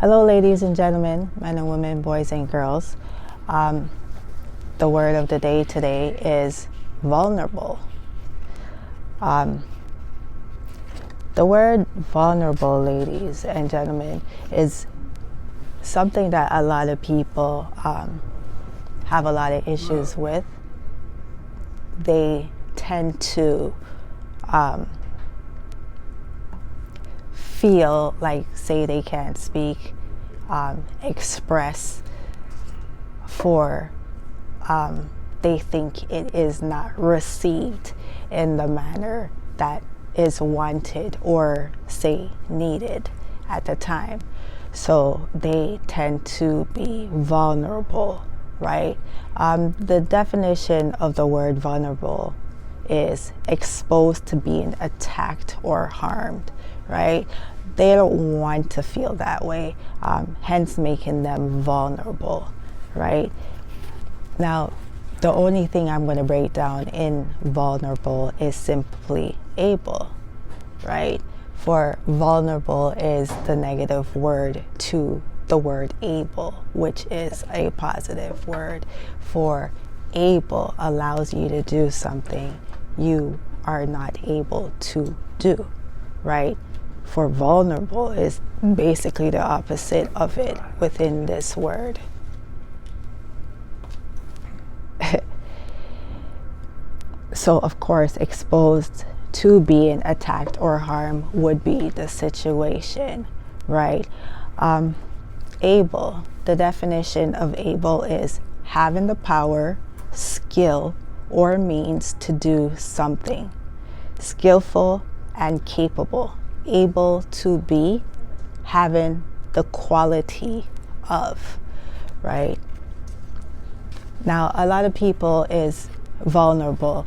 Hello, ladies and gentlemen, men and women, boys and girls. The word of the day today is vulnerable. The word vulnerable, ladies and gentlemen, is something that a lot of people have a lot of issues with. They tend to feel like, say, they can't speak, express, for they think it is not received in the manner that is wanted or, say, needed at the time. So they tend to be vulnerable, right? The definition of the word vulnerable is exposed to being attacked or harmed, right? They don't want to feel that way, hence making them vulnerable, right? Now, the only thing I'm going to break down in vulnerable is simply able, right? For vulnerable is the negative word to the word able, which is a positive word. For able allows you to do something you are not able to do, right? For vulnerable is basically the opposite of it within this word. So, of course, exposed to being attacked or harmed would be the situation, right? Able, the definition of able is having the power, skill, or means to do something. Skillful and capable. Able to be, having the quality of, right? Now, a lot of people is vulnerable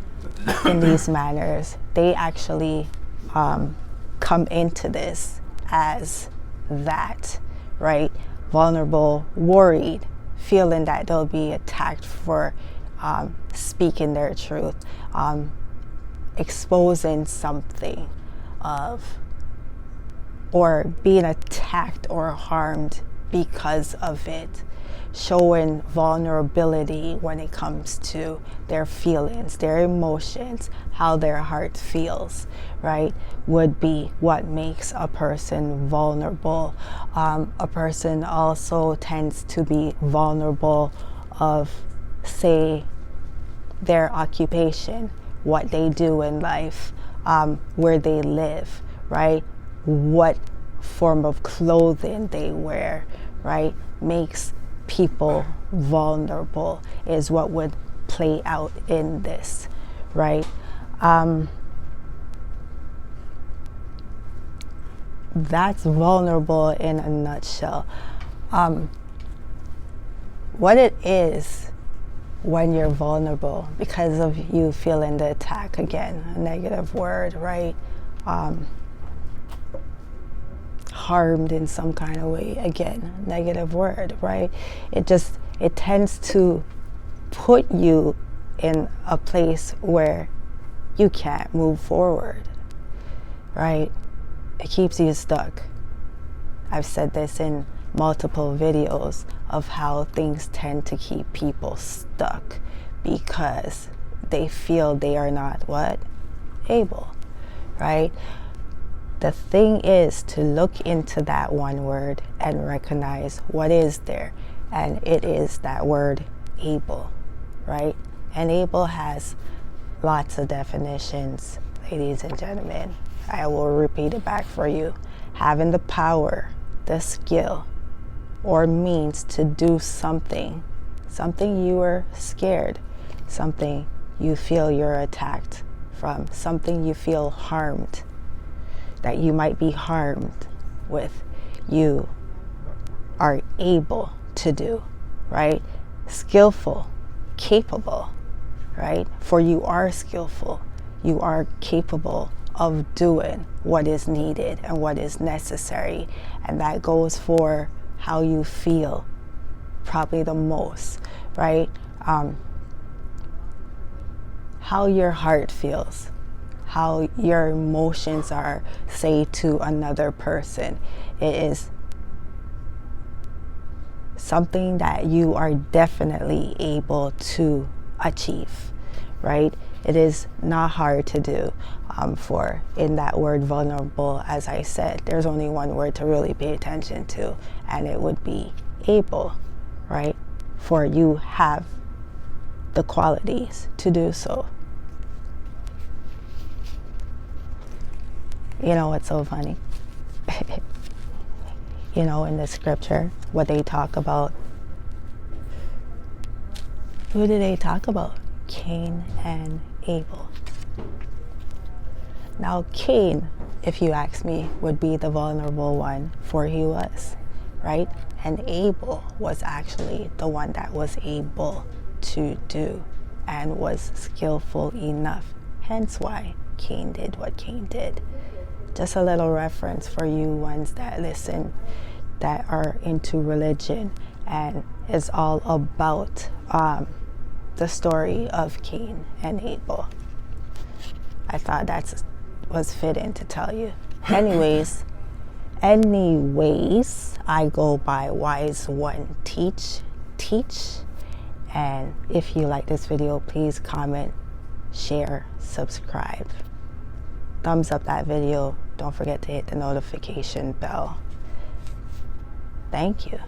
in these manners. They actually come into this as that, right? Vulnerable, worried, feeling that they'll be attacked for speaking their truth, exposing something of, or being attacked or harmed because of it. Showing vulnerability when it comes to their feelings, their emotions, how their heart feels, right, would be what makes a person vulnerable. A person also tends to be vulnerable of, say, their occupation, what they do in life, where they live, right, what form of clothing they wear, right, makes people vulnerable is what would play out in this, right? That's vulnerable in a nutshell. What it is when you're vulnerable because of you feeling the attack, again, a negative word, right? Harmed in some kind of way, again, negative word, right? It tends to put you in a place where you can't move forward, right? It keeps you stuck. I've said this in multiple videos of how things tend to keep people stuck because they feel they are not what? Able, right? The thing is to look into that one word and recognize what is there. And it is that word able, right? And able has lots of definitions, ladies and gentlemen. I will repeat it back for you. Having the power, the skill, or means to do something. Something you are scared. Something you feel you're attacked from. Something you feel harmed. That you might be harmed with, you are able to do, right? Skillful, capable, right? For you are skillful, you are capable of doing what is needed and what is necessary, and that goes for how you feel probably the most, right? How your heart feels, how your emotions are, say, to another person. It is something that you are definitely able to achieve, right? It is not hard to do. For in that word vulnerable, as I said, there's only one word to really pay attention to, and it would be able, right? For you have the qualities to do so. You know what's so funny? You know, in the scripture, what they talk about, who do they talk about? Cain and Abel. Now, Cain, if you ask me, would be the vulnerable one, for he was, right? And Abel was actually the one that was able to do and was skillful enough. Hence why Cain did what Cain did. Just a little reference for you ones that listen, that are into religion, and is all about the story of Cain and Abel. I thought that was fitting to tell you. Anyways, I go by Wise One Teach. And if you like this video, please comment, share, subscribe. Thumbs up that video. Don't forget to hit the notification bell. Thank you.